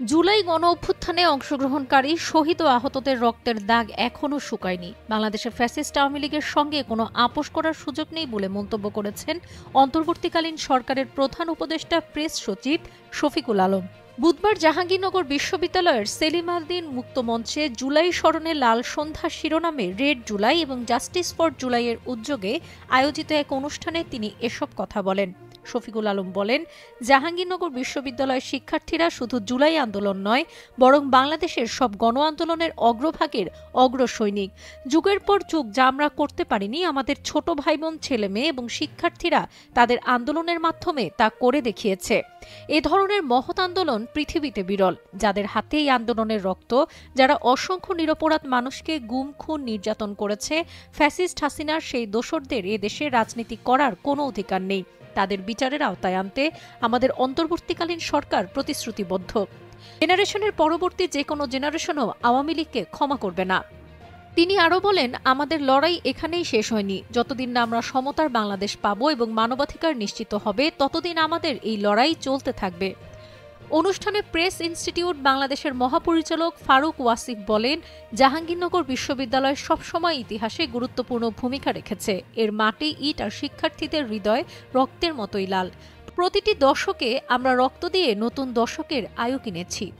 জুলাই গণ অভ্যুত্থানে অংশগ্রহণকারী শহীদ ও আহতদের রক্তের দাগ এখনও শুকায়নি। বাংলাদেশের ফ্যাসিস্ট আওয়ামী লীগের সঙ্গে কোনো আপোষ করার সুযোগ নেই বলে মন্তব্য করেছেন অন্তর্বর্তীকালীন সরকারের প্রধান উপদেষ্টা প্রেস সচিব শফিকুল আলম। বুধবার জাহাঙ্গীরনগর বিশ্ববিদ্যালয়ের সেলিম আল-দীন মুক্ত মঞ্চে জুলাই স্মরণে লাল সন্ধ্যা শিরোনামে রেড জুলাই এবং জাস্টিস ফর জুলাইয়ের উদ্যোগে আয়োজিত এক অনুষ্ঠানে তিনি এসব কথা বলেন। শফিকুল আলম বলেন, জাহাঙ্গীরনগর বিশ্ববিদ্যালয়ের শিক্ষার্থীরা শুধু জুলাই আন্দোলন নয়, বরং বাংলাদেশের সব গণ আন্দোলনের অগ্রভাগের অগ্রসৈনিক। যুগের পর যুগ যা আমরা করতে পারিনি, আমাদের ছোট ভাই বোন, ছেলে মেয়ে এবং শিক্ষার্থীরা তাদের আন্দোলনের মাধ্যমে তা করে দেখিয়েছে। এ ধরনের মহৎ আন্দোলন পৃথিবীতে বিরল, যাদের হাতে এই আন্দোলনের রক্ত, যারা অসংখ্য নিরপরাধ মানুষকে গুম, খুন, নির্যাতন করেছে। ফ্যাসিস্ট হাসিনার সেই দোসরদের এ দেশে রাজনীতি করার কোনো অধিকার নেই। তাদের বিচারের আওতায় আনতে আমাদের অন্তর্বর্তীকালীন সরকার প্রতিশ্রুতিবদ্ধ। জেনারেশনের পরবর্তী যে কোনো জেনারেশনও আওয়ামী লীগকে ক্ষমা করবে না। তিনি আরও বলেন, আমাদের লড়াই এখানেই শেষ হয়নি। যতদিন না আমরা সমতার বাংলাদেশ পাবো এবং মানবাধিকার নিশ্চিত হবে, ততদিন আমাদের এই লড়াই চলতে থাকবে। অনুষ্ঠানে প্রেস ইনস্টিটিউট বাংলাদেশের মহাপরিচালক ফারুক ওয়াসিফ বলেন, জাহাঙ্গীরনগর বিশ্ববিদ্যালয় সবসময় ইতিহাসে গুরুত্বপূর্ণ ভূমিকা রেখেছে। এর মাটি, ইট আর শিক্ষার্থীদের হৃদয় রক্তের মতোই লাল। প্রতিটি দশকে আমরা রক্ত দিয়ে নতুন দশকের আয়ু কিনেছি।